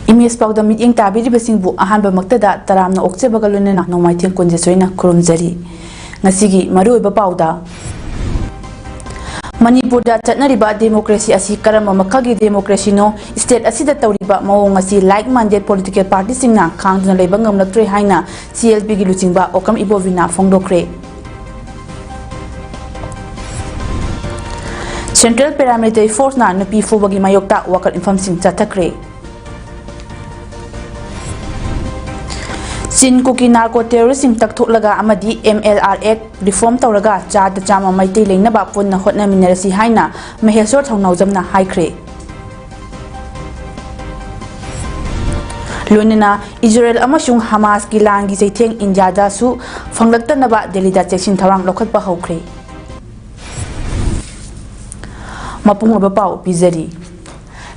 Imis PAODAM meeting tabiri basingbu ahanba maktada taramna okche bagalunena nomaiting konjesoina kurumjari ngasigi maruiba pauda Manipurda chatnariba democracy asi karama makhagi democracy no state asida tawriba mawong asi like minded political party singna khangduna leiba ngamlaktre haina CLP gi luchingba okam ibovina phongdokre Central Paramilitary Force na nupi fubagi mayokta wakal infam sing chatakre Sin kuki narco terrorism takthuk laga amadi MLR Act reform tawraga chada chama maitei lengna ba punna hotna minarasi haina mahesor thawnau jamna haikre Lunina Israel amasung Hamas ki langi seitheng India da su phanglakta ba Delhi da cheksin tharang lokhat pa haukre Mapung ba pau pizari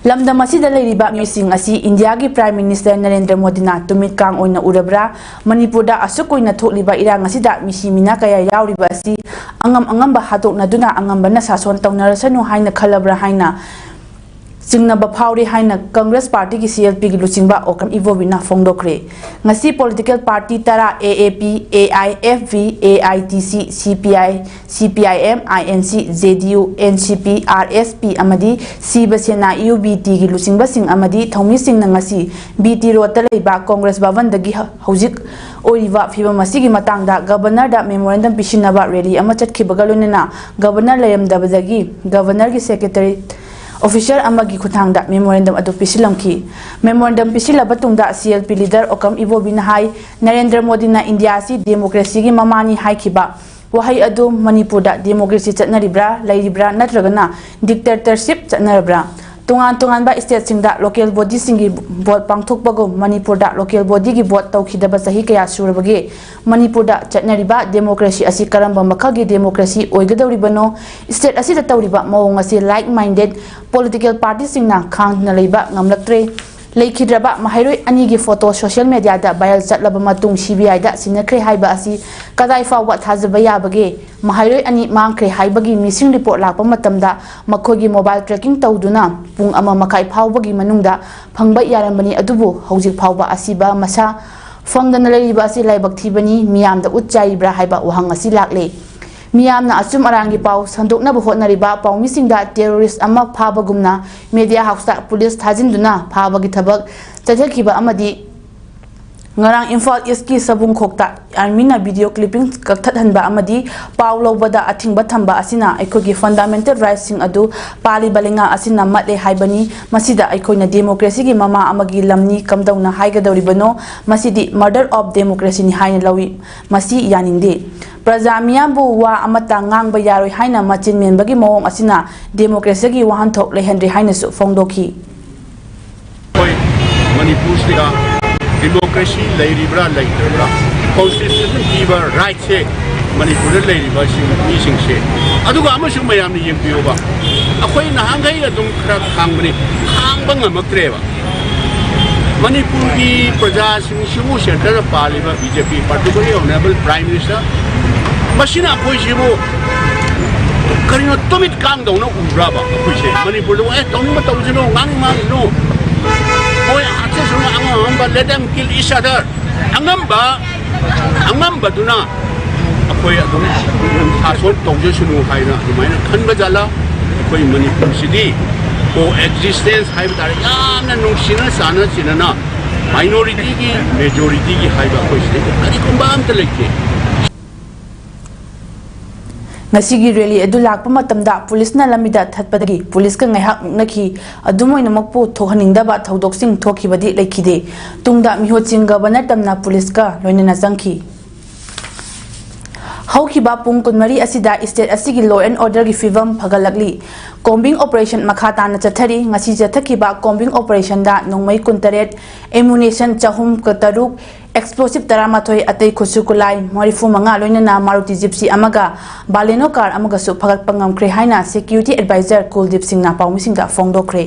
Lamdam asida leiriba mising asi India gi Prime Minister Narendra Modi na tumit kang oina urabra Manipurda asukoina thokliba irang asida misimina kaya yauriba asi angamba hadokna duna angamba na sason tawnarasanu haina khalabra haina Singna Bapauri Haina Congress Party ki CLP ki luchingba okam ivovina phongdokre ngasi political party tara AAP AIFV AITC CPI CPIM INC JDU NCP RSP amadi Sibasena UBT ki luchingba sing amadi thomi sing na ngasi BT road ta leiba Congress Bhavan dagi hojik oiva phiba masigi matangda governor da memorandum pishinaba rally ama chatkibagalunena governor layamdabadagi governor ki secretary Official amagi khutangda memorandum adu pisilamki memorandum pisilaba tungda CLP leader okam ibobina hai Narendra Modi na India si democracy gi mamani haikiba wahai adu Manipurda democracy chatnaribra lairibra natragana dictatorship chatnarabra tungan ba state singda local body singi vote pangthokpago Manipurda local body gi vote tawkhidaba sahi kaya surabage Manipurda chatnariba democracy asi karamba makhagi democracy oigadawribano state asi da tawriba mawong asi like minded political party singna khangna leiba ngamlaktre leikidraba mahairoi ani gi photo social media da viral chatlaba matung CBI da sinakre haiba asi kadai fawa thajaba yabage mahairoi ani mangkre haibagi missing report lakpa matamda makhogi mobile tracking tawduna pung ama makai phawbagi manungda phangba yarambani adubu hojik phawba asiba masa phangdana leiba asi laibak thibani miyamda utchaibra haiba wahang asi lakle Miyamna asum arangi pau sandokna bu hotnariba pau misingda terrorist ama phabagumna media house police thajinduna phabagi thabak tathakiba amadi ngarang Imphal East ki sabung khokta armina video clipping kakthathanba amadi pau lobada athingba thamba asina aikogi fundamental rights sing adu pali balinga asina matle haibani masida aikoina democracy gi mama amagi lamni kamdauna haigadawribano masidi murder of democracy ni haina lawi masi yaningde Prajamiambu wa amata ngangbay yaroy haina machin menbagi mawong asina democracy gi wahanthok lehendri haina su phongdokhi Hoy Manipur sida democracy lairibra lairibra constitution giver right se Manipur lairibra sing se aduga amasu mayamni yembiyoba akhoi nahangai adum khara khangni khangba ngamakreba Manipur ki praja sing simu center paliba BJP particularly honorable prime minister Masina koi sibo karino tumit kang daw na uraba koi se Manipur lo tong ma taw sino ngang mang no koi atse suna angamba let them kill each other angamba duna koi adum sason tawje sunu haina dumaina khanba jala koi Manipur sidi coexistence hai ba yamna nungsina sana sinana minority ki majority ki hai ba koi sidi kari kumbam ta leke Nasigi rally adu lakpa matamda police na lamida thatpadagi police ka ngaihak nakhi adumoina makpu thohaningda ba thodok sing thokhibadi lekhide tungda mihoching governor tamna police ka loinana jangkhi Haukiba pung kunmari asida state asigi law and order gi fivam phagalakli combing operation makhata na chathari ngasi chathakiba combing operation da nongmai kuntaret ammunition chahum kataruk explosive taramathoi atei khusukulai morifu manga loina na maruti gypsy amaga baleno car amaga su phagat pangam kre haina security advisor Kuldip Singh na pawmising da fongdokre.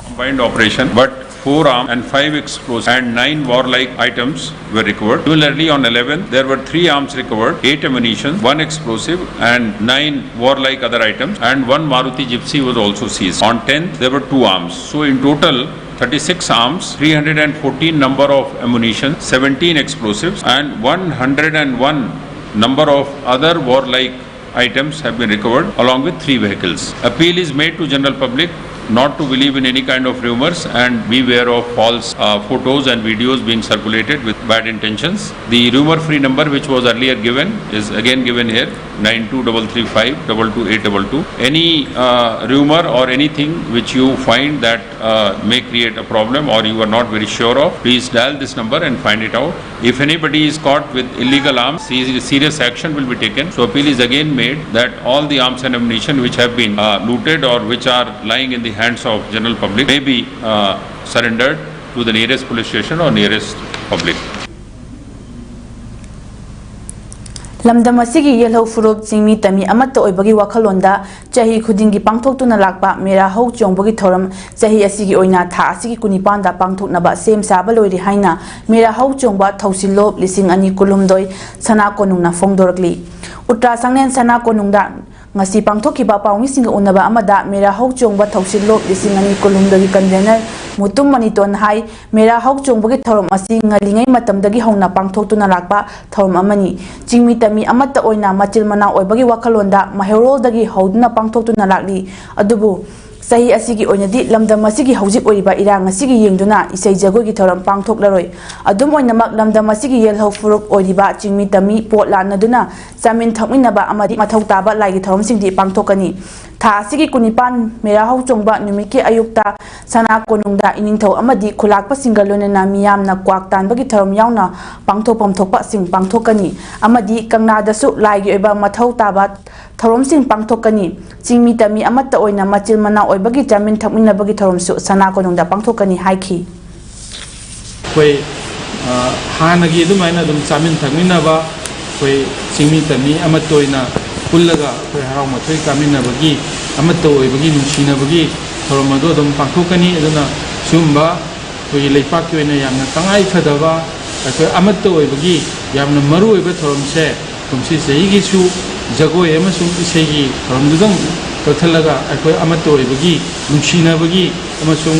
Combined operation, but 4 arms and 5 explosives and 9 warlike items were recovered. Similarly, on 11, there were 3 arms recovered, 8 ammunition, 1 explosive and 9 warlike other items, and 1 Maruti Gypsy was also seized. On 10th, there were 2 arms. So in total, 36 arms, 314 number of ammunition, 17 explosives, and 101 number of other warlike items have been recovered, along with 3 vehicles. Appeal is made to general public not to believe in any kind of rumors and beware of false photos and videos being circulated with bad intentions. The rumor-free number which was earlier given is again given here, 92335 22822. Any rumor or anything which you find that may create a problem or you are not very sure of, please dial this number and find it out. If anybody is caught with illegal arms, serious action will be taken. So appeal is again made that all the arms and ammunition which have been looted or which are lying in the hands of general public may be surrendered to the nearest police station or nearest public. Lamdam asigi yelho furup singmi tami amatta oibagi wakhalonda chahi khudingi pangthoktuna lakpa mera hau chongbagi thoram chahi asigi oina tha asigi kunipanda pangthoknaba sem saba loiri haina mera hau chongba thausillo lising ani kulumdoi sana konungna fongdorakli Uttra Sangnen sana konungda ngasi pangthokiba pawmising unaba amada mera hau chongba thausillo lising ani kulumdagi convener mutum maniton hai mera hau chongbagi thorom asi ngalingai matamdagi hauna pangthoktuna lakpa thorom amani chingmi tami amatta oina machil mana oibagi wakhalonda maheroldagi hauduna pangthoktuna lakli adubu sahi asigi oinadi lamdam asigi hojik oiba irang asigi yengduna isai jagogi thoram pangthoklaroi adum oinamak lamdam asigi yelho furup oiba chingmi tami potla naduna chamin thakminaba amadi mathau taba laigi thorom singdi pangthokani tha asigi kunipan mera hau chongba numiki ayukta sana konungda iningthau amadi khulakpa singalona na miyamna kwak tanbagi thorom yauna pangthopam thokpa sing pangthokani amadi kangna dasu laigi oiba mathau taba thorom sing pangthokani chingmi tami amatta oina machil mana oibagi jamin thakminabagi thorom su sana konungda pangthokani haiki koi hanagi dumaina dum jamin thakminaba koi chingmi tami amatta oina pullaga koi harau mathoi kaminabagi amatta oibagi nungsinabagi thorom ado dum pangthokani aduna sumba koi leipak oina yamna tangai khadaba koi amatta oibagi yamna maru oiba thorom se tumsi seigi su jagoi emasung isegi thorom Tothalaga, I amato bagi, Nushina bagi, Amasung,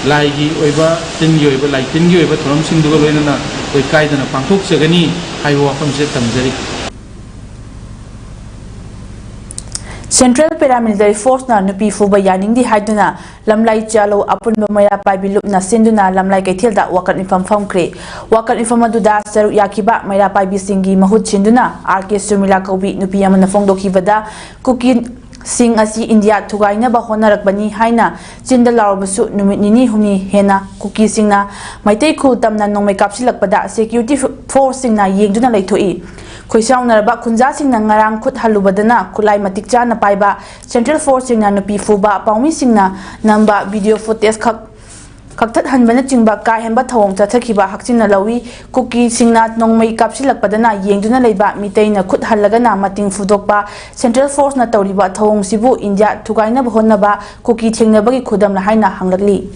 Laigi, Oiba, Tingo, like Tingo, but from Sindulana, with Kaidana Pangtok Sagani, I walk from Zetamzeri. Central Paramilitary Force na nupi fuba yaning di haiduna lamlai chalo apun bamaya paibilup na sinduna lamlai kaithilda wakat infam famkre wakat infam aduda saru yakiba mayra paibi singi mahut chinduna RK Sumila Kaubi nupi amana fongdokhibada kukin Sing asi India thugaina ba honarakbani haina chinda larobasu numit nini huni hena kuki singna maitei khu tamna nongmai kapsilakpada security force singna yengduna laithoi khoisaunarba khunja singna ngarang khut halubadana khulai matik chana paiba central force singna nupi fuba pawmi singna namba video footage kaktat hanbana chingba ka hemba thawong chathakiba hakchina lawi kuki singna nongmai kapsilakpadana yengduna leiba miteina khut hallagana mating fudokpa central force na tawriba thawong sibu India thugaina bahonaba kuki thengnabagi khudam na haina hanglakli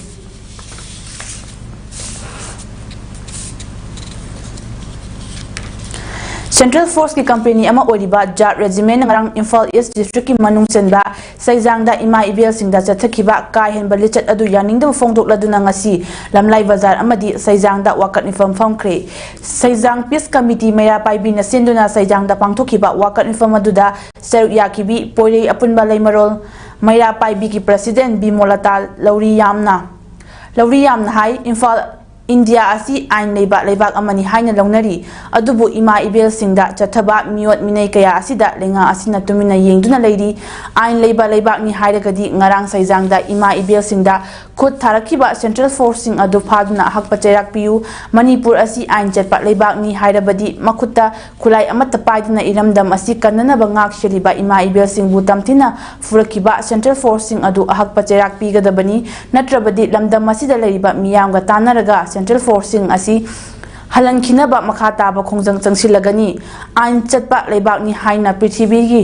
Central Force ki company ama oriba Jat Regiment ngarang Imphal East District ki manung senba saijangda ima ibel singda chathakiba ka hen balichat adu yaningda fongdok laduna ngasi lamlai bazar amadi saijangda wakat infam famkre saijang peace committee maya paibi na sinduna saijangda pangthokiba wakat infam aduda seruk yakibi poirei apunba leimarol maya paibi ki president Bimolatal Lauri Yamna hai Imphal India asi ain leibak amani haina longnari adubu ima ibel singda chathaba miot minai kaya asida lenga asina tumina yengduna leiri ain leibak ni hairagadi ngarang saijangda ima ibel singda khut tharakiba central force sing adu phaduna hakpa chairak piu Manipur asi ain chatpa leibak ni hairabadi makutta khulai amatta paiduna iramdam asi kannana bangak sheliba ima ibel singbu tamthina furakiba central force sing adu hakpa chairak pigadabani natrabadi lamdam asida leiriba miyamga tanaraga Central Forcing asi halan kinaba makata ba khongjang changsilagani ain chatpa leibak ni haina prithibhi gi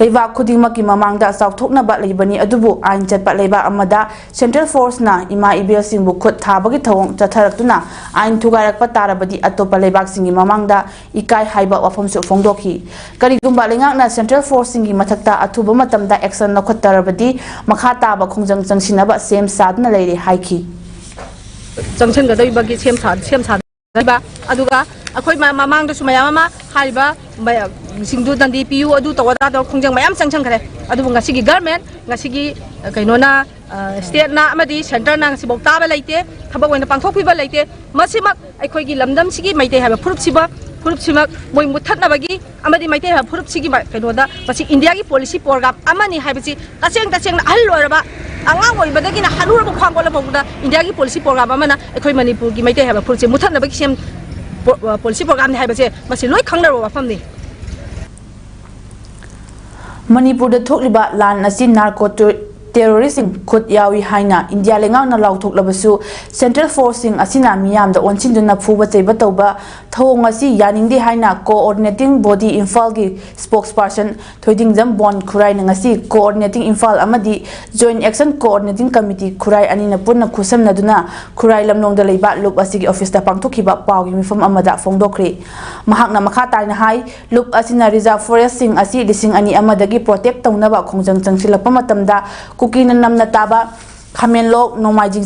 leibak khudingma ki mamangda sauthokna ba leibani adubu ain chatpa leibak amada Central Force na ima ibel singbu khut thabagi thawong chatharaktuna ain thugarak patarabadi atopa leibak singi mamangda ikai haiba wafamsu phongdokhi karigumba lengak na Central Force singi mathakta athuba matamda action na khottarabadi makata ba khongjang changsinaba sem sadna leire haiki Junction ga dai bagi sem sa ba aduga akhoi mamang da sumaya mama haiba singdu dandi piu adu tawada da khongjang mayam changchang khare adu ngasi gi government ngasi gi kainona state na amadi center na ngasi bokta ba leite thaba oina pangthok pi ba leite masimak akhoi gi lamdam sigi maite haba furup simak moi muthat na bagi amadi maite haba furup sigi ba kainoda masi india gi policy program amani haibasi taseng na hal loraba angang oi badagi na hanur ba khang bola bogda india gi policy program amana akhoi manipur gi maite haba furup muthat na bagi sem policy program ni haibase masi loi khangna ro famni Manipur da thokliba lan asi narco terrorism khut yawi haina India lengang na lauthok labasu Central Forcing asina miyam da onchinduna phuba cheiba toba thong asi yaningdi haina coordinating body Imphal gi spokesperson thoiding jam bon khurai na ngasi coordinating Imphal amadi joint action coordinating committee khurai ani na punna khusamna duna khurai lamnong da leiba lup asi gi office da pangthokhiba pawgi mifam amada phongdokre mahakna makha taina hai lup asina reserve forest sing asi lising ani amadagi protect taunaba khongjang changsilapa matamda Kukina namna taba Kamenlok Nomaijing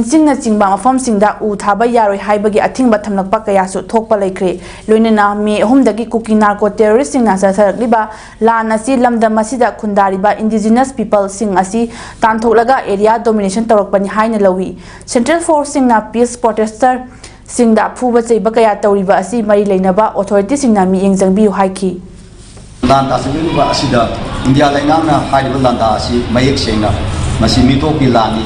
Singna Chingba Mafam Singda U Thaba Yaroi Haibagi Ating Batamnak Pakayasu Tokpa Lekre Lunina Me Humdagi Kuki Narco Terrorist Sing Nasa Liba La Nasi Lamda Masida Kundariba Indigenous People Sing Asi Tantolaga Area Domination Torokpani Haina Lawi Central Force Sing Na Peace Protester Singda Phuba Cheiba Kaya Tauriba Asi Mari Leinaba Authority Singna Mi Yengzangbiu Haiki Landa Singba Asida India Langana Haiba Landa Asi Mayek Senga Masimito Pilani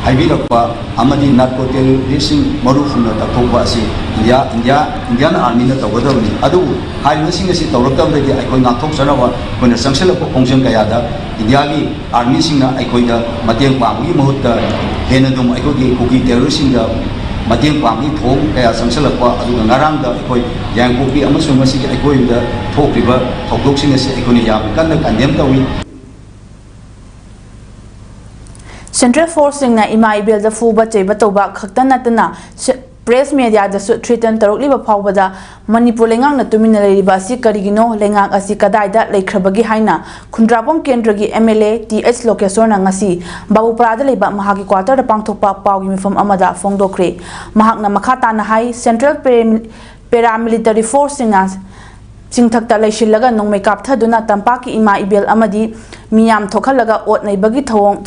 Haibirapa Amadi Narco Terrorism Marufuna Takoba Asi Indian Army Tawadi Adu Haiba Singasi Tawakam the Icon Natok Sanawa when a Sangsel of Hongshang Kayada Indiani Army Singa Ikoida Matiang Pami Muta Henadum Ikogi Kuki Terrorism Matiang Pami Thong Kaya Sangsalapa Adu Naranda Ikoi Yangopi Amasung Masiki Ikoi the Tok River Tokdoxing as Ikonia Kanda Kandemtawi Central Forcing na ima ibel da fuba cheiba toba khakta natana press media da su threaten tarokliba phawbada Manipur lengang na tumina leiba si karigino lengang asi kadaida leikhrabagi haina khundrapom kendra gi MLA TH Lokesor na ngasi Babupara da leiba mahagi quarter da pangthokpa pawgi mifam amada phongdokre mahakna makhata na hai Central Paramilitary Force na Chingthakta leishilaga nongmei kapthaduna tampaki ima ibel amadi miyam thokhalaga ot naibagi thawong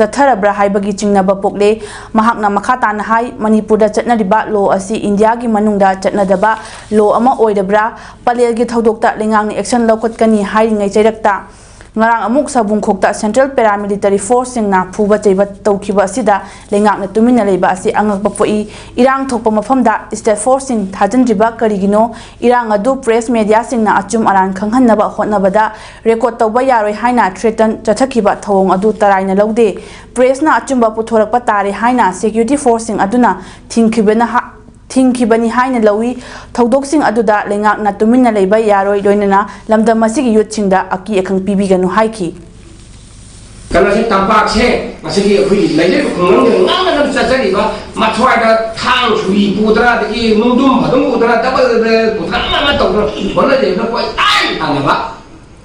Chatharabra haibagi chingnaba pokle mahakna makhata na hai Manipur da chatnariba law asi India gi manungda chatnadaba law ama oidabra palel gi thodokta lengang ni action lokhotkani hairingai chairakta ngarang amuk sabung khokta Central Paramilitary Force singna phuba cheiba tawkhiba asida lengak na tumina leiba asi angakpa poi irang thokpa mafamda State Force sing thajanriba karigino irang adu press media singna achum aran khanghanaba hotnabada record tawba yaroi haina threaten chathakhiba thawong adu taraina lode press na achumba puthorakpa tare haina security force sing aduna Thingkibani haina lawi thodok sing aduda lengak na tumina leiba yaroi loinana lamda masigi yutchingda aki ekhang pibiganu haiki kana se tampak se masigi hui leile khungang ngam chachari ba mathwa da thang chui pudra de mundum badum udra tabal de puthan ma tawro bola de ko ai anaba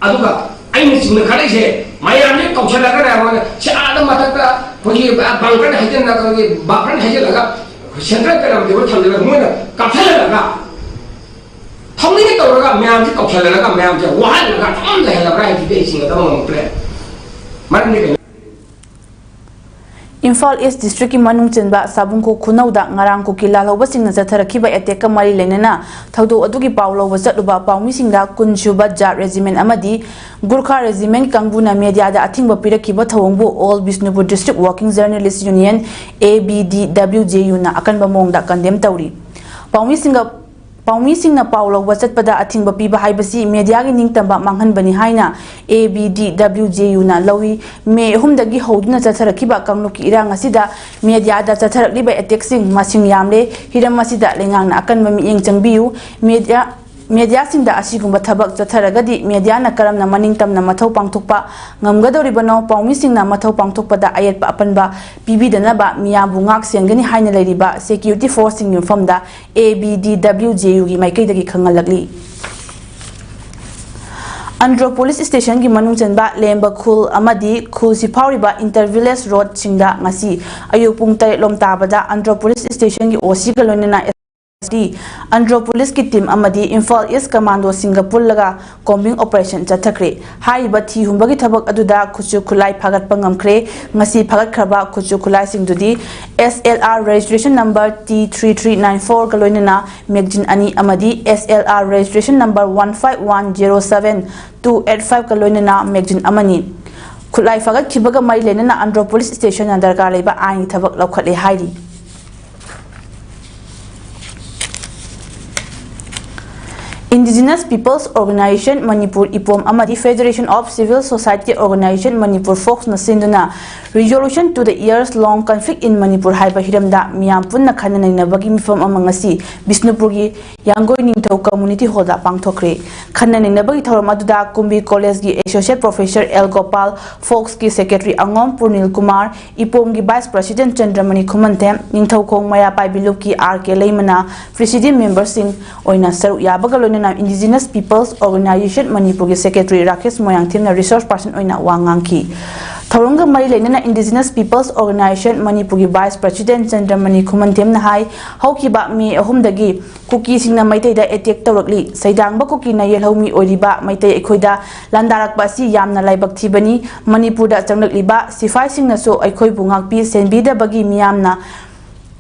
aduga aini singna khale se mayam ne kaushala ga ra se adam matakta hoji bangkan hajen na ko bakran hajen laga Central Paramilitary Force thangla ngona kapthalaga thongni tawraga myam ji kapthalaga myam ji wahalaga thong la hela rai ti sing da mong plan marni Imphal East District ki manung chenba sabungko khunauda ngarang ko ki lalauba singna jatharakiba attack ka mari lenana thaudo adugi pawloba chatluba pawmi singda kunchuba jat regiment amadi Gurkha regiment kangbuna media da athingba pirakiba thawongbu All Bishnupur District Working Journalists Union ABDWJU na akanba mongda condemn tawri Pawmi singna pawloba chatpada athingba piba haibasi media gi ningtamba manghanbani haina ABDWJU na lawi me humdagi hoduna chatharakiba kangluki irang asida media da chatharakliba attack sing masing yamle hiram asida lengang na akanba mi eng changbiu media singda asigumba thabak chatharagadi media na karamna maningtamna mathau pangthokpa ngamgadoribano pawmi singna mathau pangthokpada ayatpa apanba pibidanaba miyambu ngak sengani haina leiriba security force sing yumfamda ABDWJU gi maikaidagi khangalakli Andro Police Station ki manung chanba lemba khul amadi khul siphawriba intervillage road singda ngasi ayupung 3 lom tabada Andro Police Station ki OC ka loinana Andro Police ki team amadi Imphal East Commando Singapore laga combing operation chathakre haiba thi humbagi thabak aduda khuchu khulai phagat pangamkre ngasi phagat khaba khuchu khulai singdudi SLR registration number T3394 kaloinana magazine ani amadi SLR registration number 15107285 kaloinana magazine amani khulai phagat khibaga mai lenana Andro Police Station andarga leiba aini thabak laukhatle hairi Indigenous Peoples Organization Manipur IPOM amadi Federation of Civil Society Organization Manipur Folks na sinduna resolution to the years-long conflict in Manipur haiba hiramda miyam punna khananainabagi mifam amangasi Bishnupurgi Yangoi Ningthau Community Hall da pangthokre khananainabagi thoram aduda Kumbi College gi Associate Professor L Gopal Folks ki Secretary Angom Purnil Kumar IPOM gi Vice President Chandramani Khumanthem Ningthau Khong Maya Paibilup ki RK Leimana President Members sing oina saru yabagalona Indigenous Peoples Organization Manipur ki Secretary Rakesh Moyangthim na resource person oina wangangki Thorunga mari lenana Indigenous Peoples Organization Manipur ki Vice President Chandramani Khumanthem na hai haukiba me ahumdagi kuki singna maitai da attack tawrakli saidangba kuki na yelhomi oiriba maitai ekhoida landarakba si yamna laibak thibani Manipur da changlakliba sifai singna so aikhoi bungakpi senbida bagi miyamna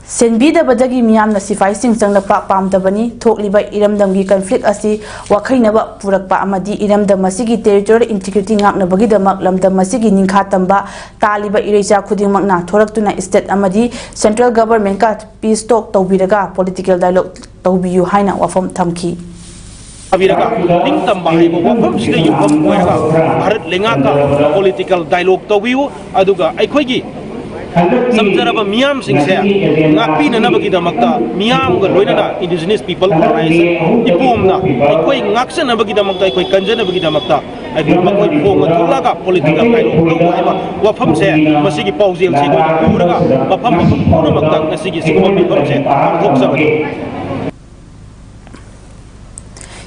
Senbida badagi miyamna sifai sing changlakpa pamdabani thokliba iramdamgi conflict asi wakhainaba purakpa amadi iramdam asigi territorial integrity ngaknabagi damak lamdam asigi ningkha tamba taliba irecha khudingmakna thoraktuna state amadi central government ka peace talk tawbiraga political dialogue tawbiyu haina wafam thamki Abiraga ningtam bahai bo wafam sida yufam koiraga bharat lengaka political dialogue tawbiyu aduga aikhoigi Samjaraba Miam Singh Ngapi Nanabaki Damakta, Miam Loinana, Indigenous People Organization, Ipumna, Ikoi Ngaksan Abaki Damakta, Ikoi Kanjan Abaki Damakta, I think Makoi Pong, Tulaga, political dialogue, Wafam Se, Masigi Pauzil, Siguraga, Wafam Punamakta, Nasigi Sigum Pipamse, Hoksabadi.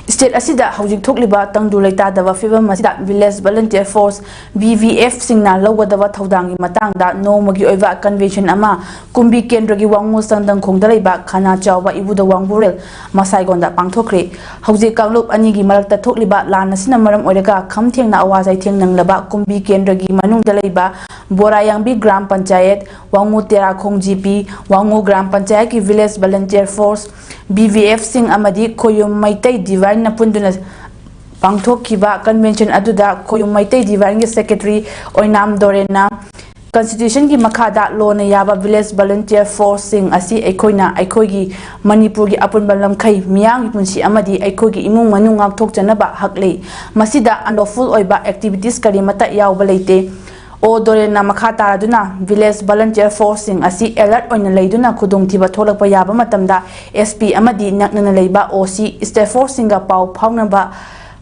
State asida hojik thokliba tangdu leita dawa fibam masida village volunteer force BVF singna lawadawa thaudangi matangda nomagi oiva convention ama kumbi kendragi wangmu sangdang khongda leiba khana chawba ibuda wangburel masaigonda pangthokre hojik kanglup anigi marakta thokliba lanasina maram oiraga khamthengna awazai thengnanglaba kumbi kendragi manungda leiba borayangbi gram panchayat wangmu tera khong GP wangmu gram panchayat ki village volunteer force BVF sing amadi khoyum maitai divine na punduna pangthok kiba convention aduda khoyum maitai divine secretary oinam dorena constitution ki makhada lona yaba village volunteer force sing asi aikhoina aikhoigi manipur gi apunba lamkhai miyang punsi amadi aikhoigi imung manung ngak thok chanaba haklei masida unlawful oiba activities kari mata yawba leite O Dorena Makata Duna, Village Volunteer Forcing, asi alert on the Layduna Kudung Tiba Tolapa Yaba Matamda, SP Amadi Nakna Leba, OC, State Forcing a Pau, Paunaba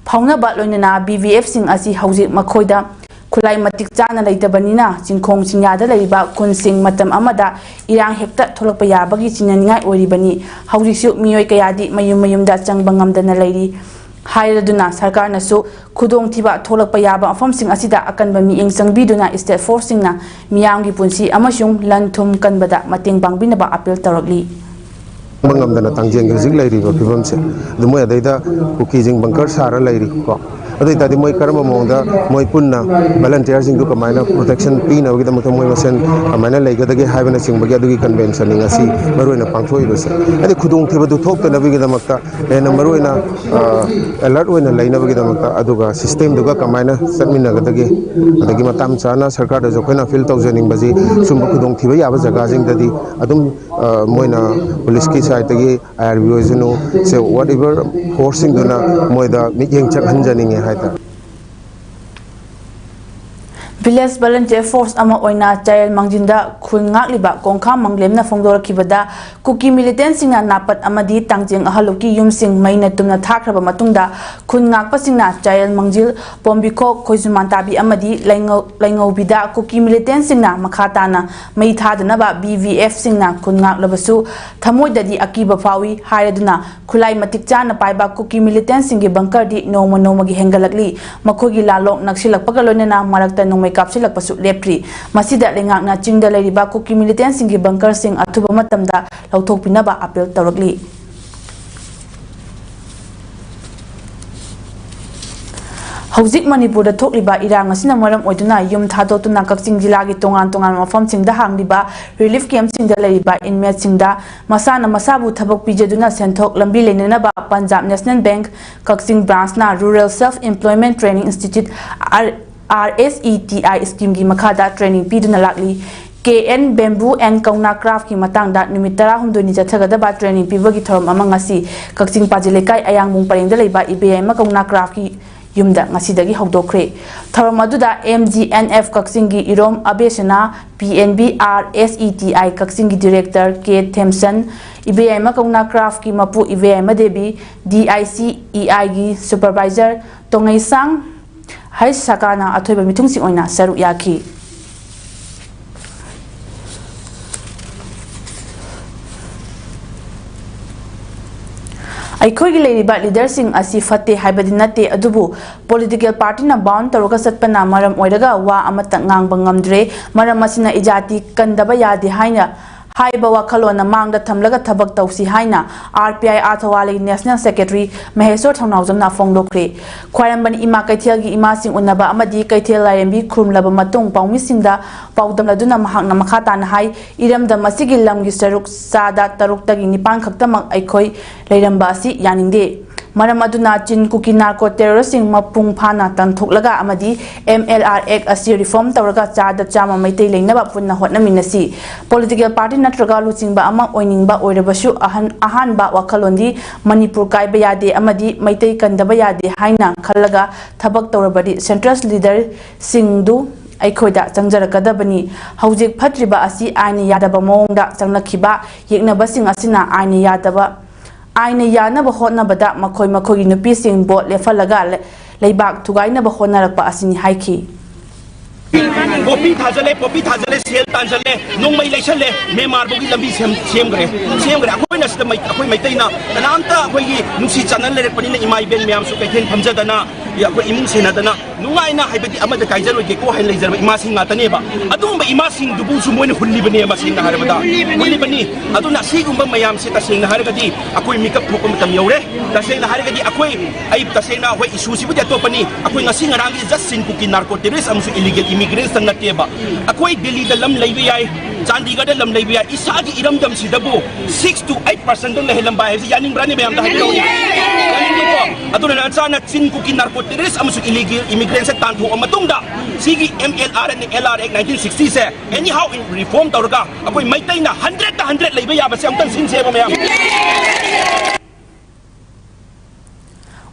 Lonana, BVF Sing Asi Hausi Makoida, Kulai Matik Jana Later Banina, Sinkong Sinyada Leba, Kun Sing Matam Amada, Irang Hector Tolapa Yabagi Sinanga Oribani, Hausi Suk Mioikayadi, Mayum da Chang Bangam Dana Lady. Haiduna Sarkar Nasu, Kudong Tiba Tolapa Yaba, Fomsing Asida, Akanba Miing Sangbiduna, State Forcing na Miyangi Punsi, Amashung, Lantum Kanbada, Mating Bangbinaba Appeal Tarogli. Bangam dana Tangjang Lady of Pivamse, the Moya Data, Cookies Bunker Sara Lady, अदु तादि मोय करम मोंदा मोय पुन्ना volunteer सिंग दु कमाइना protection पीना वगी दमक मोय मसेन कमाइना लेगदगे हाइबना सिंग बगे अदुगी convention ngasi maroina pangthoi base adi khudong thiba du thok tana bigi damakta ena maroina alert oina laina bigi damakta aduga system duga kamaina satmina gadagi adagi matam chana sarkar da jokhena fil tawjaning baji sumba khudong thiba yaba jaga jing dadi adum moina police ki side tagi IRBO junu se whatever forcing duna moida mijeng chak hanjaning e haita Village Volunteer Force ama oina child mangjinda khun ngak liba kongkha manglemna phongdor khibada kuki militant singna napat amadi tangjeng ahaluki yumsing maina tumna thakraba matungda khun ngak pasingna child mangjil pombiko khoizuman tabi amadi laingau bida kuki militant singna makhatana mai thadana ba BVF singna khun ngak labasu thamoidadi akiba fawi hairaduna khulai matik chana paiba kuki militant singi bunker di noma noma gi hengalakli makhogi lalok naksilak pagalonena marakta nomai kapsilak pasu lepri masida lengakna chingda leiriba kuki militant singi bunker sing athuba matamda lauthok pinaba appeal tawrakli Hauzik Manipur da thokliba irang asina maram oiduna yum thadotuna Kakching jila gi tongan tongan mafam singda hangliba relief camp singda leiriba inmate singda masana masabu thabak pijaduna senthok lambi lenena ba Punjab National Bank Kakching branch na Rural Self Employment Training Institute RSETI scheme gi makhada training piduna lakli KN Bamboo and Kauna Craft ki matangda numit 10 ni jathagada ba training pibagi thorom ama ngasi Kakching pajilekai ayangbung parengda leiba IBI ma Kauna Craft ki yumda ngasidagi hawdokre thorom aduda MGNF Kakching gi irom abesana PNB RSETI Kakching gi director K Thompson IBI ma Kauna Craft ki mapu IBI ma debi DICEI gi supervisor tongai sang hai sakana athoiba mitungsing oina saru yaki Aikhoigi leiriba leadersing asi fatte haibadi nate adubu political party na bound taroga satpana maram oiraga wa amata ngang ngamdre maram asina ijati kandaba yadi haina haiba wakhalona mangda thamlaga thabak tausi haina RPI Athawali National Secretary Maheswar Thaunawjamna phongdokre khwairambani ima kaithel gi ima sing unaba amadi kaithel laimbi khurumlaba matung paumi singda paudam laduna mahakna makhata na hai iramda masigi lamgi saruk sada taruk tagi nipan khaktamak aikhoi leiramba asi yaningde maram aduna chin kuki narco terroristing mapung phana tanthok amadi MLR Act asi reform tawraga chada chama maitai leinaba punna hotnaminasi political party natraga luchingba ama oiningba oirabasu ahan ba wakhalondi Manipur kaiba yade amadi maitai kandaba yade haina khallaga thabak tawrabadi central leader singdu aikhoida changjarakadabani haujik phatriba asi aini yadaba mongda changnakhiba yeknaba sing asina aini yadaba aina yanaba hotnabada makhoi makhogi nupi sing bot lefalaga leibak thugainaba hotnarakpa asini haiki Popi thajale sel tanjale nongmai leisale me marbogi lambi sem gre akoi na sida mai akoi mai taina tanamta akoi gi nusi channel le pani na imai ben myam su kaithen phamjadana ya akoi imung sena dana nungai na haibati amada kaijalo ge ko hain leijar ima sing ngatane ba adum ba ima sing dubu su moine hulli bane ma sing na harabada hulli bani aduna sigumba mayam se ta sing na haragadi akoi mikap thukom tam yore ta sing na haragadi akoi ai ta sing na hoi isu sibu to pani akoi ngasi ngarang gi just sin kuki narco terrorist amsu illegal immigrants tang nateba akoi Delhi da lam leibe yai Chandigarh da lam leibe yai isagi iram dam sidabu 6 to 8% dong lehelam ba he yaning brani bayam da hayo aduna na chana chin kuki narco terrorist amsu illegal immigrants tan thu amatungda sigi MLR and LR Act 1960 se anyhow in reform tawraga akoi maitai na 100 leibe ya ba se amtan sin se ba mayam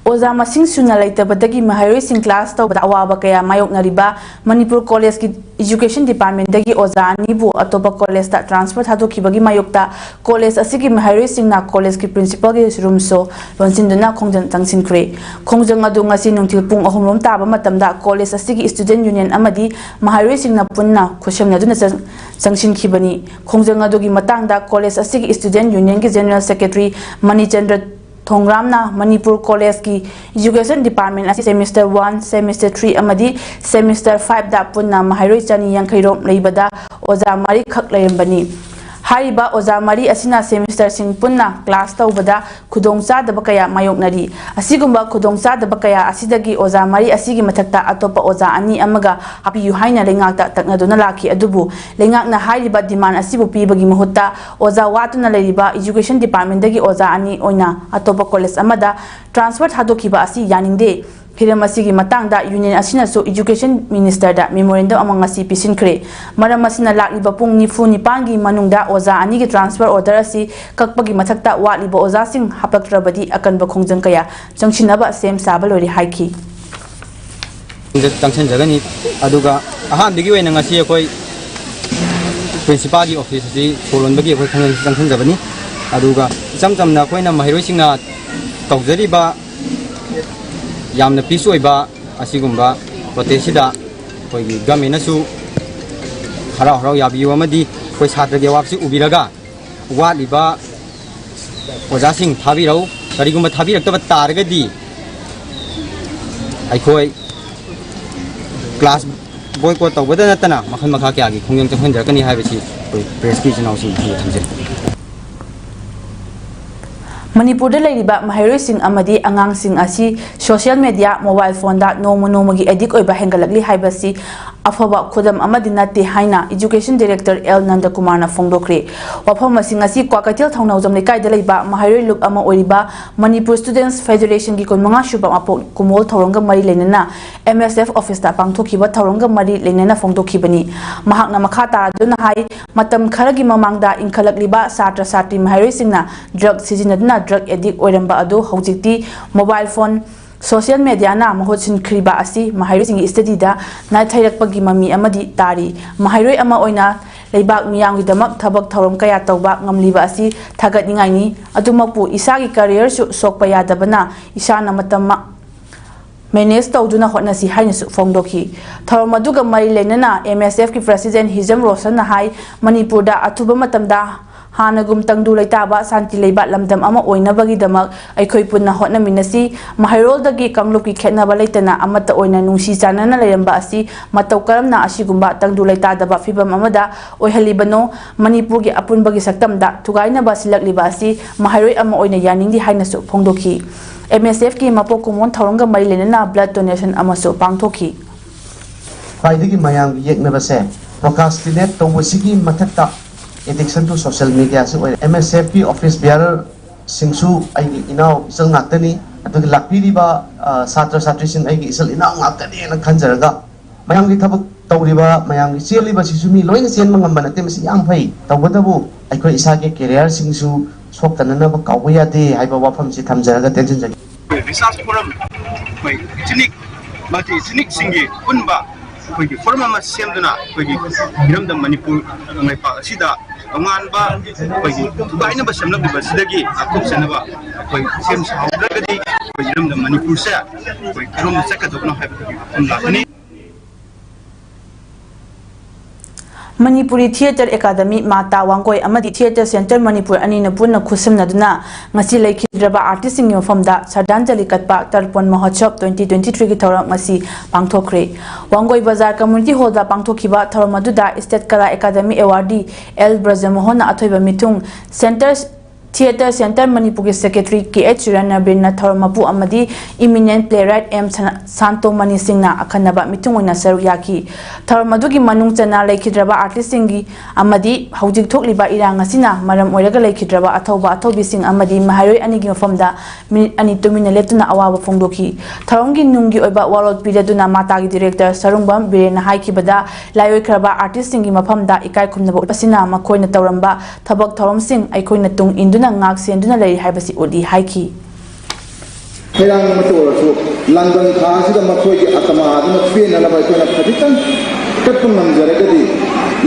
Oza masing suna laitabadagi mahairoi sing class tawbada awaba kaya mayoknariba Manipur College ki Education Department dagi oza anibu atoba college ta transfer thadokibagi mayokta college asigi mahairoi singna college ki principal gi room so lonsinduna khongjan tangsinkre khongjang adu ngasi nungthil pung ahumrom taba matamda college asigi student union amadi mahairoi singna punna khoshamna duna sangsin khibani khongjang adu gi matangda college asigi student union ki general secretary Manichandra Thongramna Manipur College ki Education Department asi semester 1 semester 3 amadi semester 5 da punna mahairoi chani yankairom leibada oza mari khak leirambani Hariba Oza Mari Asina Semester Sing Punna Class Taubada Kudongsa the Bakaya Mayoknari Asigumba Kudongsa the Bakaya Asidagi Oza Mari Asigi Matakta Atopa Oza Ani Amaga Happy Yuhaina Lengata Taknaduna Laki Adubu Lengakna Hariba Demand Asibu Pibagi Mahuta Oza Watuna Leriba Education Department Dagi Oza Ani Oina Atopa College Amada Transfer Hadokiba Asi Yaninde Hiramasi Matanga Union Asina so Education Minister da Memorandum among Asi Pisinkre Maramasina Lakliba Pung Nifu Nipangi Manungda Oza Anigi transfer order asi Kakpagi Matakta Watliba Oza Sing Hapakrabadi Akan Bakongjankaya Jangshinaba Sem Sabalori Haiki Junction Jagani Aduga Ahan Digi and Nasi Koi Principal Office Solon Bagi Junction Javani Aduga Samsam Nakoina Mahirosina Togzariba Yamna Pisoiba Asigumba Protesida Gaminasu Harao Yabi Wamadi Hatra Wapsi Ubiraga Waliba Wazasing Tabiro Tariguma Tabira Targadi I koi class boycott of whether Natana Mahamakaki Kung Jakani Havasi prescription housing. Manipur Ladiba Mahiroi Sing Amadi Angang Sing Asi social media mobile phone da no monomagi edik oiba hengalagli haibasi Afaba Kudam Amadinati Haina Education Director L Nandakumana Fongdokre Wapama Singasi Kwakatil Taunazam Likai Deliba Mahiroi Look Ama Oriba Manipur Students Federation Gikon Manga Shuba Apo Kumol Tauranga Mari Lenana MSF Office da Pangtokiba Tauranga Mari Lenana Fongdokibani Mahakna Makata Dunahai Matam Karagi Mamangda in Kalakliba Satra Sati Mahiroi Singna drug Sizinadna drug addict Oramba Ado Hojiti mobile phone social media na mahotsin kriba asi Mahiroi sing study da na thairakpagi mami amadi tari Mahiroi ama oina leibak miyamgi damak thabak thorom kaya tawba ngamliba asi thagat ningai ni adumakpu isagi career su sokpa yadabana isana matamma manage tawduna hotnasi hainasu fongdoki thorom aduga mari lenana MSF ki president Hizam Rosan na hai Manipur da athuba matamda Hanagum Tangdu Laitaba Santi Leiba Lamdam Ama Oina Bagi Damak Aikoi Puna Hotna Minasi Mahirol Dagi Kamluki Ketnaba Laitana Amata Oina Nungsi Janana Layamba Asi Mataukaram na Asigumba Tangdu Laita Daba Fibam Amada Oihalibano Manipurgi Apun Bagi Saktamda Tugaina Basilak Libasi Mahiroi Ama Oina Yaning di Hainasu Pongdoki MSF ki Mapokumon Tauranga Marilena Blood Donation Amaso Pangtoki Faidigi Mayang Yeknabase Procrastinate Tawasigi Matakta Addiction to social media so MSF ki office bearer singsu ai inau isal ngakani atu lakpi riba satra satri sing ai isal inau ngakani na khanjaraga mayang gi thabak tawriba mayang gi cheliba sisumi loina chen mangamba nate masi yang phai tawbadabu ai ko isa ke career singsu soktana na ba kawya de haiba wafam si thamjaraga tension jagi research forum koi ethnic multi ethnic singi unba koi forum ma semduna koi hiramda manipur ngai pa asida Anganba, Baina Basamla Basidagi, Akosanaba, Sam Saudi, the Manipur set, from the second of Nohab. Manipuri Theatre Academy Mata Wangkoi Amadi Theatre Center Manipur Anina Puna Kusum Naduna Masi Lake Draba Artist in from the Sardanjali Katpa Tarpon Mahotshop 2023 Tora Masi Pangtokre Wangkoi Bazar Community Hall da Pangtokiba Toramaduda State Kala Academy Awardee L Brazamohona Atoiba Mitung Centers Theatre Center Manipur Secretary K.H. Rana Birna Thormapu Amadi Eminent Playwright M. Santo Mani Singna Akanaba Mitunguna Saruyaki Thormadugi Manung Chana Laikidraba Artist Singi Amadi Haujik Tokliba Irangasina Maram Oraga Laikidraba Atoba Atobi Sing Amadi Mahiroi Anigi from the Anitumina Letuna Awa Fongdoki Tharongi Nungi Oba Warod Pidaduna Matagi Director Sarumbam Birena Haikibada Layoi Kraba Artist Singi Mapamda Ikai Kumnabo Pasina Makoina Tauramba Tabak Thorom Sing Aikoina Tung Induna Ngak Senduna Lay Habasi Udi Haiki. Herang Matosu, London Kasi, the Makoy Atama, the Pin and Abakana Paditan, Kapunam Zaregadi,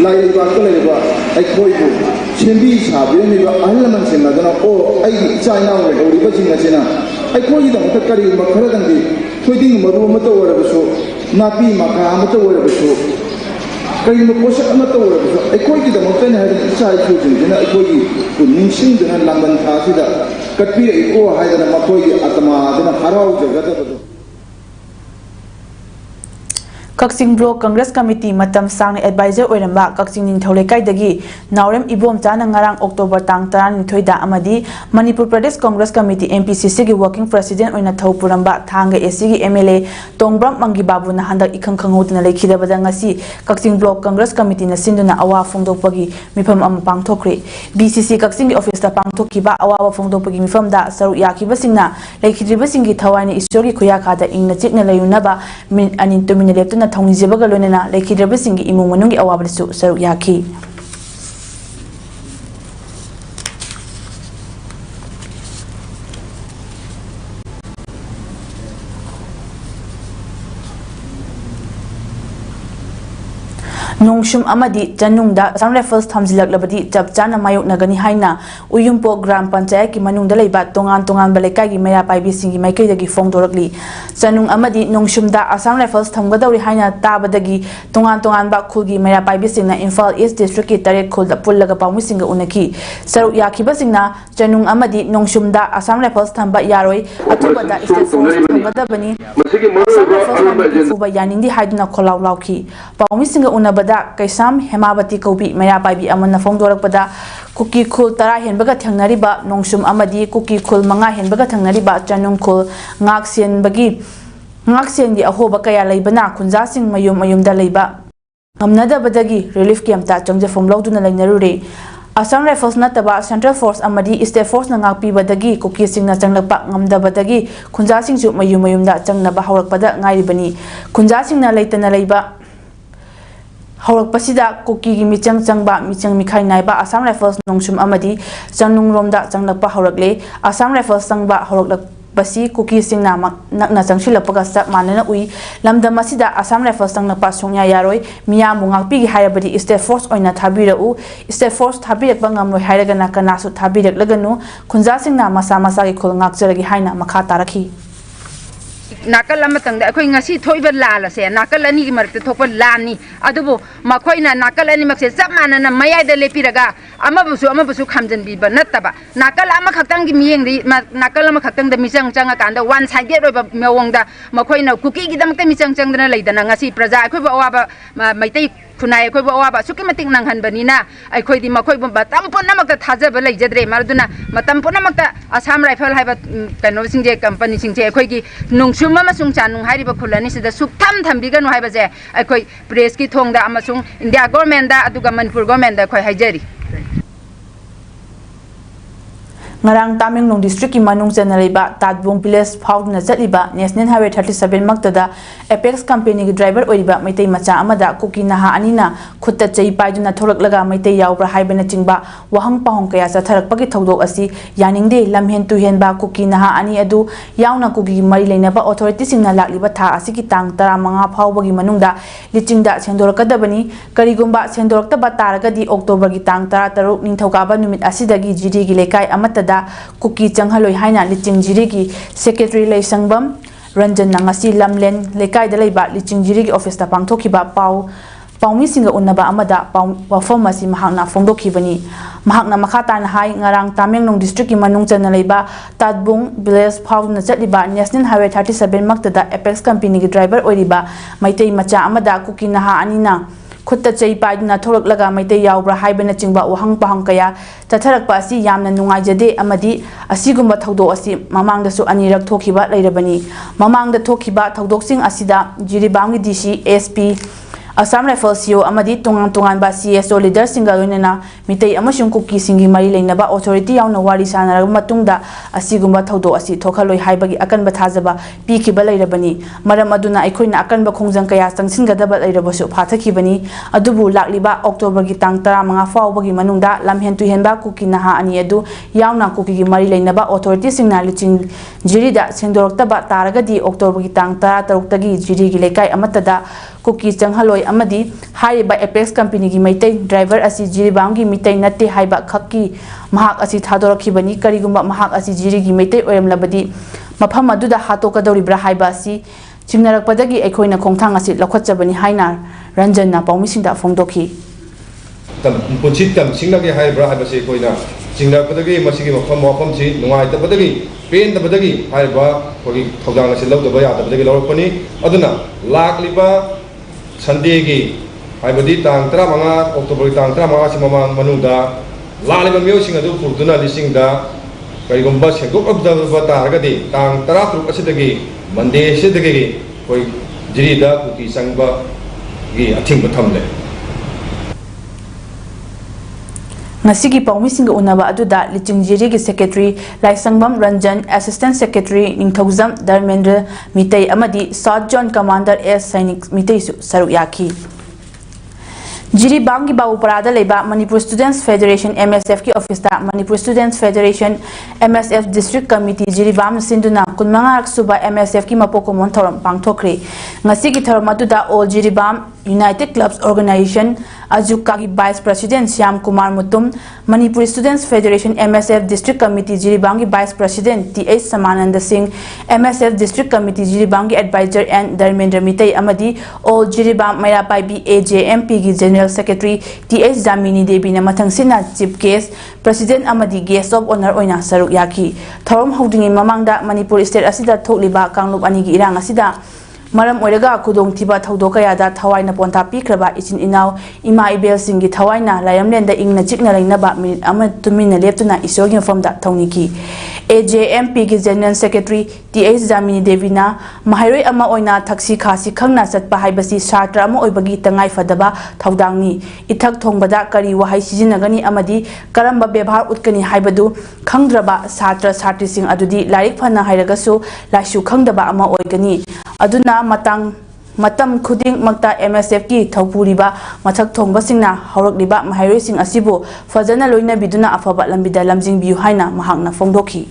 Lai Bakaleva, Aikoibu, Chimbi Sabi, elements in Nadana, or I China, or Rivasina, Aikoy them, Takari, Makarandi, Tweeting Marumato or so, Napi Makamato or so. Kaya posa amato wala ekoi kita mungkin hari sai tujuh jena ekoi tu ningsing dengan lamban thasi da katpi eko hai da makoi atama dena harau jaga da Kakching Block Congress Committee matam sang advisor oiramba Kakching Ningthau Lekaidagi Naurem Ibomchana ngarang October tang 12 da amadi Manipur Pradesh Congress Committee MPCC gi working president oina thau puramba thanga AC gi MLA Tongbram Mangi Babu na handak ikhang khanghodna lekhidabada ngasi Kakching Block Congress Committee na sinduna awa phongdokpagi mifam am pangthokre BCC Kakching gi office ta pangthokiba awa phongdokpagi mifam da saru yakiba singna lekhidriba singi thawani isori khoya khada ingna chikna layunaba min anin tumina leptuna Thongnijabaga loinena lekhidraba singi imung manungi awabdasu saru yaki Nongshum amadi janungda Assam Rifles thamjilak labadi chapchana mayok nagani haina Uyumpo Gram Panchayat ki manungda leiba tongan balekai gi maya paibi singi maikai dagi fongdorakli janung amadi nongshumda Assam Rifles thamgadawri haina tabadagi tongan ba khulgi maya paibi singna Imphal East District ki taret khulda pullaga pawmi singa unaki saru yakiba singna janung amadi nongshumda Assam Rifles thamba yaroi atubada state force thamgadabani Assam Rifles thamba fuba yaningdi haiduna kholaw lawki pawmi singa unaba Kaisam Hemabati Kobi Maya Paibi Amana Fongdorakpada Kuki Kul Tara Henbaga Tangnariba Nongshum Amadi Kuki Kul Manga Henbaga Tangnariba Janung Kul Ngaksien Bagi Ngaksien di Ahoba Kaya Laibana Kunjasing Mayum da Laiba Ngamnada Badagi Relief Camp Ta Changja from Loduna Lainarure Assam Rifles Nataba Central Force Amadi State Force Nangakpi Badagi Kuki Sing na Changlakpa Ngamda Badagi Kunjasing Su Mayum da Changnaba Hawrakpada Ngairibani Kunjasing na Laitana Laiba Hawak pasida Kuki gi michang changba michang mikhai naiba Assam Rifles nongshum amadi changnung romda changlakpa hawrakle Assam Rifles changba hawraklak pasi Kuki singna nakna changsilapaka sak manana ui lamdam asida Assam Rifles changlakpa songya yaroi miya mungakpi gi hairabadi State Force oina thabirau State Force thabirakba ngamloi hairagana kanasu thabiraklaganu khunja singna masa gi khul ngakjaragi haina makha tarakhi Nakal amatang da ako'y ngasi thoiba lala se nakal ani gi markte thokpa lani adubu makhoi na nakal ani makse samana na mayai da lepiraga amabusu khamjan biba nataba nakal ama khaktang gi miyeng ri nakal ama khaktang da michang changa kanda one sided roba mewong da makhoi na kuki gi damte michang chang dana leidana ngasi praja akhoi ba awaba maitai Kunai koi bawa ba suki matik nang han banina ai koi di makoi ba tampon namak ta thaja ba leijadre marduna matampon namak ta Assam Rifle haiba kano singje company singje koi gi nongshuma masung chanung hairi ba khulani sida suktham thambiga no haiba je ai koi press ki thongda amasung India government da aduga Manipur government da koi haijari Ngarang Tamenglong District ki manung chanariba Tadbung Village Faudna Chaliba National Highway 37 maktada Apex Company ki driver oiriba Maitai macha amada Kuki naha anina khutta chei paiduna thoraklaga Maitai yaubra haibana chingba wahang pahong kaya chatharakpagi thodok asi yaningde lamhen tuhen ba Kuki naha ani adu yauna Kuki mari leinaba authority singna lakliba tha asi ki tang 15 phawbagi manungda lichingda sendorakadabani karigumba sendoraktaba taragadi October gi tang 13 ningthokaba numit asidagi GD gi lekai amatada Kuki Changhaloi haina Lichingjiri gi Secretary Leisangbam Ranjan Nangasi Lamlen Lekai da Leiba Lichingjiri gi office ta pangthokiba Paumi singa unnaba amada wafam masi mahakna fongdokhibani mahakna makhata na hai ngarang Tamenglong District ki manung chana leiba Tadbung Village Faudna Chaliba National Highway 37 maktada Apex Company gi driver oiriba Maitai macha amada Kuki naha anina Khutta chei paiduna thoraklaga Maitai yaubra haibana chingba wahang pahang kaya chatharakpa asi yamna nungaijade amadi asigumba thodok asi mamangdasu anirak thokhiba leirabani mamangda thokhiba thodokсing asida Jiribamgi DC SP Assam Rifles CEO amadi tongan ba CSO leader singa loinena mitai amasung Kuki singi mari leinaba authority yauna wari sanaraba matungda asigumba thodok asi thokhaloi haibagi akanba thajaba pikhiba leirabani maram aduna aikoina akanba khongjang kaya changsingadaba leirabasu phathakibani adubu lakliba October gi tang 15 fawbagi manungda lamhen tuhenba Kuki naha ani adu yauna Kuki gi mari leinaba authority singna liching jirida sengdoraktaba taragadi October gi tang 13 tagi jiri gi lekai amatada Kuki Changhaloi amadi haiba Apex Company gi Maitai driver asi Jiribam gi mitai natte haiba khakki mahak asi thadorakhibani karigumba mahak asi jiri gi Maitai oyamlabadi mafam aduda hatokadoribra haiba asi chimnarakpadagi aikoina khongthang asi lakhotchabani haina Ranjanna paumisingda fongdokhi punchit kam singnagi haibra haibase koina chingnarakpadagi masigi mafam si nungai tabadagi pen tabadagi haiba kogi thawjang asi lawdaba ya tabadagi lawrakpani aduna lakliba Sunday haibadi tang 15 October tang 15 si mamang manuda laliba miyosing adu purduna lisingda kaigumba sengkok abdaba taragadi tang 13 asidagi Monday sidagi koi jirida kuti sangba gi athingba thamle ngasigi pawmising unaba aduda lichingjiri gi secretary Laisangbam Ranjan, assistant secretary Ningthauzam Dharmendra Mitei amadi South Zone commander S Sainik Mitei su saruk yaki Jiribam ki Bauparada leba Manipur Students Federation MSF ki office da Manipur Students Federation MSF District Committee Jiribam sinduna kunmanga suba MSF ki mapokomon thoram pangthokre ngasi ki thoram aduda all Jiribam United Clubs Organization Ajuka ki Vice President Syam Kumar Mutum Manipur Students Federation MSF District Committee Jiribam ki Vice President TH Samananda Singh MSF District Committee Jiribam ki Advisor and Dharmendra Mitei amadi all Jiribam Mairapai B AJMP ki General Secretary TH Damini Devi na mathangsina Chief Guest President amadi Guest of Honor oina saruk yaki thorom houdingi mamangda Manipur State asida thokliba kanglup ani gi irang asida maram oiraga kudong thiba thaudo kayada thawaina ponta pikraba ichin inaw ima ibel singi thawaina layamlenda ingna chikna lainaba minute ama tumina leptuna isorgi famda thawniki AJMP ki General Secretary TH Damini Devina mahairoi ama oina thaksi khasi khangna satpa haibasi satra ama oibagi tangai fadaba thaudangni ithak thongbada kari wahai sijinagani amadi karamba bebhar utkani haibadu khangdraba satra satri sing adudi larik phana hairagasu laishu khangdaba ama oigani aduna matam khuding makta MSF ki thopuriba mathak thongba singna haurakliba mahairoi sing asibu fajana loina biduna afaba lambida lamjing biu haina mahakna fongdokhi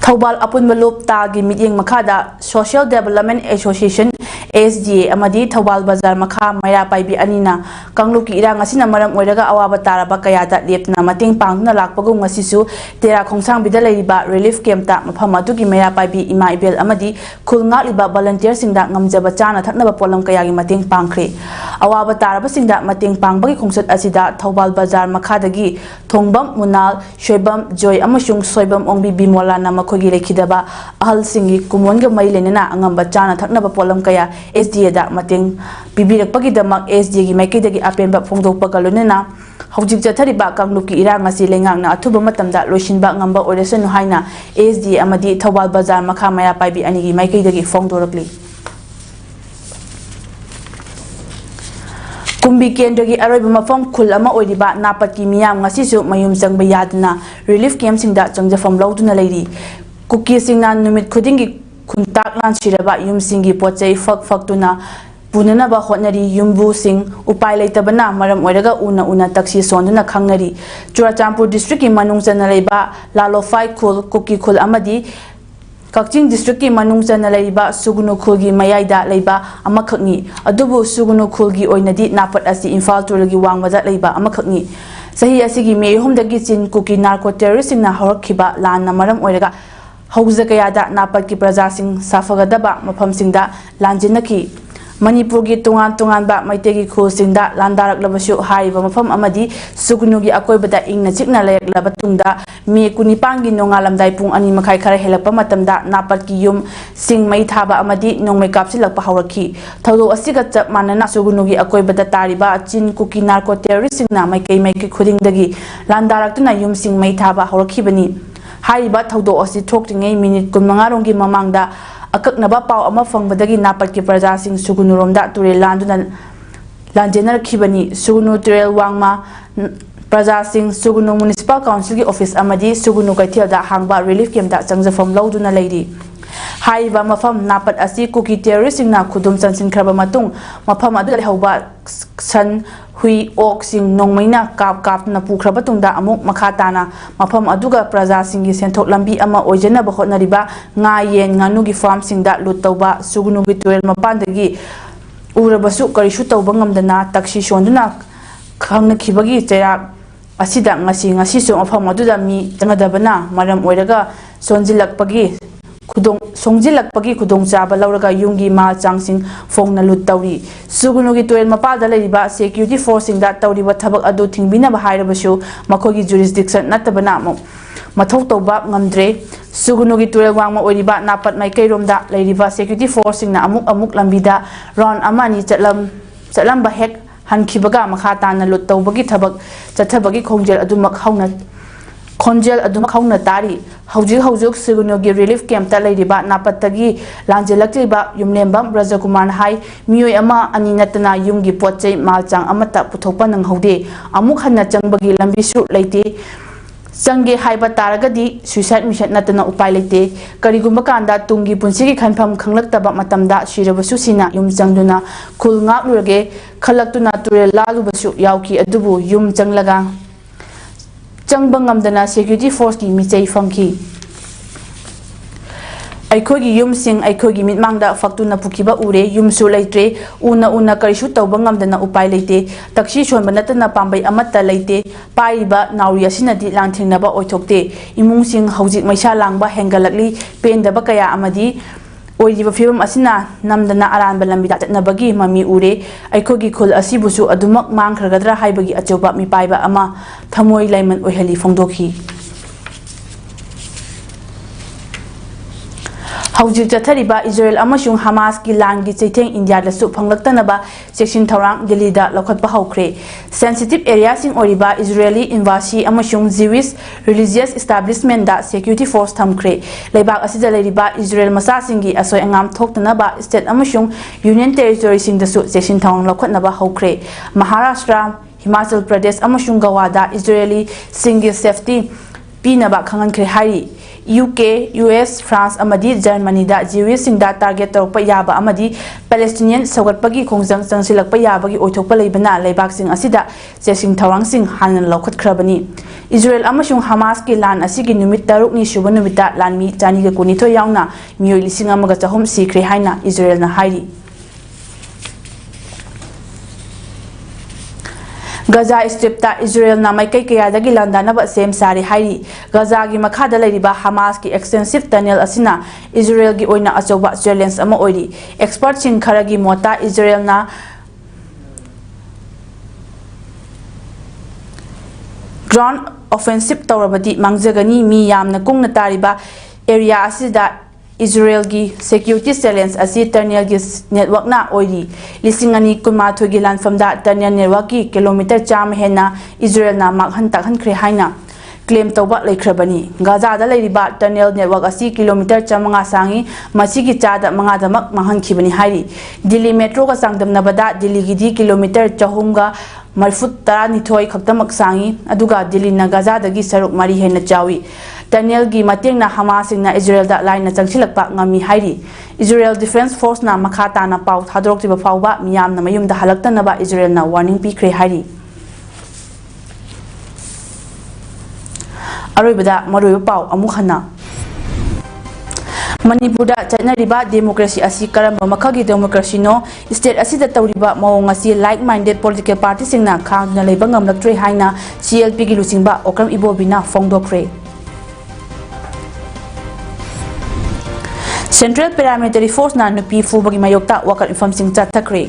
Thobal Apunba Lop Tagi Meeting Makada Social Development Association SDA amadi Thobal Bazar Makha Maira Paibi Anina Kangluki Irang asina maram oiraga awaba taraba kayada lepna mating pangna lakpagum ngasisu tera khongsang bidalai riba relief camp ta mafam adugi Maira Paibi Ima Ibel amadi khulnga liba volunteer singda ngamjaba chana thaknaba polam kayagi mating pangkhre awaba taraba singda mating pangbagi khongsat asida Thobal Bazar Makhadagi Thongbam Munal Shoibam Joy amasung Soibam Ongbi Bimola na makogi lekhidaba ahal singi kumonga mai lenena angamba chana thaknaba polam kaya SDA da mating bibirakpagi damak SDA gi maikidagi apenba phongdokpa galunena hojik jathariba kangluki irang asi lengangna athuba matamda loisinba ngamba oresanu haina SDA amadi Thobal Bazar Makha Maira Paibi anigi maikidagi phongdorakli Kumbi Kendragi Aroiba Mafam Kul ama oiriba napatki miyam ngasisu mayum changba yaduna relief camp singda changjafam lauduna leiri kuki singna numit khudingi kuntak lan siraba yum singi pochai faktuna punana ba hotnari yumbu sing upai leitabana maram oiraga una taksi sonduna khangnari Churachampur district ki manung chana leiba lalofai khul kuki khul amadi Kakching district ki manung chana leiba sugunu khulgi mayaida leiba amakhakni adubu sugunu khulgi oinadi napat asi Imphal turgi wangbaja leiba amakhakni sahi asigi me homdagi chin kuki narco terrorist na horakhiba lan na maram oiraga Haujakayada napat ki praja sing safagadaba mafam singda lanjinaki Manipur ki tungan ba maitegi khul singda landarak labasu hariba mafam amadi sugnugi akoibada ingna chikna layaklaba tungda me kunipangi nongalamdai pung ani makhai khara helakpa matamda napat ki yum sing mai thaba amadi nongmai kapsilakpa haurakhi thaudo asiga chap manana sugnugi akoibada tariba chin kuki narco terrorist singna maikei khudingdagi landarak tuna yum sing mai thaba haurakhi Hariba thaudo asi thoktingai minute kunmangaronggi mamangda akaknaba pau ama fangbadagi napatki praja sing sugunuromda turel landuna lanjenar khibani sugunu turel wangma praja sing sugunu municipal council gi office amadi sugunu kaithialda hangba relief camp da changjafam lauduna leiri Hariba mafam napat asi kuki terrorist singna khudum chansin khraba matung mafam adu lehauba san hui ok sing nongmaina kap na pukhraba tungda amuk makhatana mafam aduga praja singi senthok lambi ama oijana ba hotnariba nga yen nganu gi farm singda lut tawba sugunu gi tuel mapandagi urabasu karishu tawba ngamdana taksi sonduna khangna khibagi chaya asida ngasi so mafam aduda mi tangadabana maram oiraga sonjilakpagi songjilakpagi khudong chaba lauraga yungi ma changsing phongna lut tawri sugunugi toel mapalda leriba security force singda tawriba thabak adu thingbina ba hairabasu makhogi jurisdiction natabana mo mathau tauba ngamdre sugunugi turel wangma oiriba napat maikairomda leiriba security force singna amuk lambida round amani chatlam ba hek hankibaga makha tana lut tawbagi thabak chathabagi khongjel adumak hauna tari haujuk sugunugi relief camp ta leiriba napatagi lanjelakliba yumlembam rajakumar hai miyoi ama ani natana yumgi potchei malchang amata puthokpa nanghaude amuk hanna changbagi lambi su leite Sange haiba taragadi suicide mission natana upai leite karigumba kanda tungi punsigi khanpham khanglaktaba matamda shirabasu sina yum changduna khul ngaklurage khalaktuna turel lalubasu yauki adubu yum changlaga changbangam dana security force ki michei fangki Aikogi yum sing aikogi mitmangda faktuna pukiba ure yum su leitre una karishu tawbangam dana upai leite takshi shonba natana pambai amatta leite paiba nauri asinadi langthingnaba oithokte imung sing haujik maisa langba hengalakli pendaba kaya amadi oiriba fibam asina namdana aranba lambida chatnabagi mami ure aikogi khul asibusu adumak mangkhragadra haibagi achoba mi paiba ama thamoi laiman oihali fongdokhi Haujik Jathariba Israel amasung Hamas ki langi chaitheng India da su phanglaktanaba section thorang Delhi da lokhatpa haukre sensitive area sing oriba Israeli invasi amasung Jewish religious establishment da security force thamkre leibak asida leriba Israel masa singi asoi angam thoktanaba state amasung union territory sing da su section thorang lokhatnaba haukre Maharashtra Himachal Pradesh amasung Goa da Israeli single safety pinaba khangan khre hari UK, US, France, amadi Germany da Jewish sing da target torpa yaba amadi Palestinian sagatpagi khongjang changsilakpa yabagi oithokpa leibana leibak sing asida chesing thawang sing hanan lokhat khrabani Israel amasung Hamas ki lan asigi numit taruk ni shuba numita lanmi chani ga kunitho yauna miyoi lising amaga chahum sikre haina Israel na hairi Gaza Strip ta Israel na mai kai kaya dagi landana ba sem sari hairi Gaza gi makhada leriba Hamas ki extensive tunnel asina Israel gi oina achoba challenge ama oiri expert sing kharagi mota Israel na ground offensive tawrabadi mangjagani mi yamna kungna tariba area asida Israel gi security challenge asi tunnel gi network na oiri lisingani kunma thogi lanfamda tunnel network ki kilometer cham hena Israel na maghan takhan khre haina claim tawba leikrabani Gaza da leiriba tunnel network asi kilometer chamanga sangi masigi chada manga damak mahan khibani hairi Delhi metro ga sangdam nabada Delhi gi di kilometer chahumga marfut tara nithoi khaktamak sangi aduga Delhi na Gaza dagi saruk mari hena chawi tunnel gi mateng na Hamas na Israel da line na changchilakpa ngami hairi Israel Defense Force na makhata na pau thadroktiba fawba miyam na mayum da halaktanaba Israel na warning pikre hairi Aroibada maroiba pau amuk hana Manipurda chatnariba democracy asi karamba makhagi democracy no state asida tawriba mawong asi like minded political party singna khangna leiba ngamlaktre haina CLP gi lusingba okram ibobina fongdokre Central Paramilitary Force na nupi fubagi mayokta wakal inform sing chathakre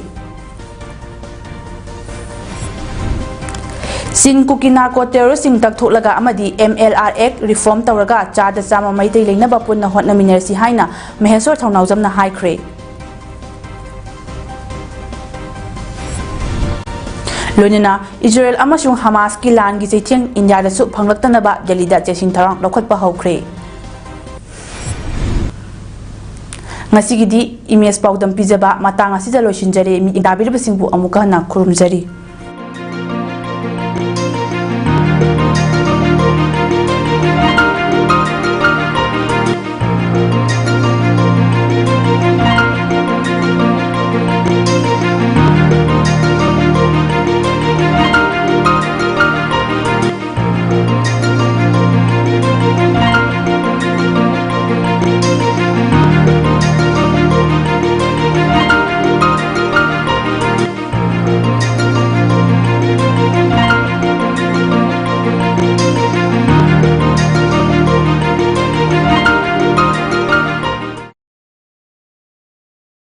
Sing kukina ko terrorist sing takthulaga amadi MLR Act reform tawraga chada chama maitai leina bapun na hotna minersi haina mehesor thaunaujam na haikre Lonina Israel amasung Hamas ki lan gi chaitheng India da su phanglaktanaba Delhi da chesing tharang lokhatpa haukre Ngasigidi image paudam pijaba matang asida loishinjare mi idabirba singbu amuka na khurumjari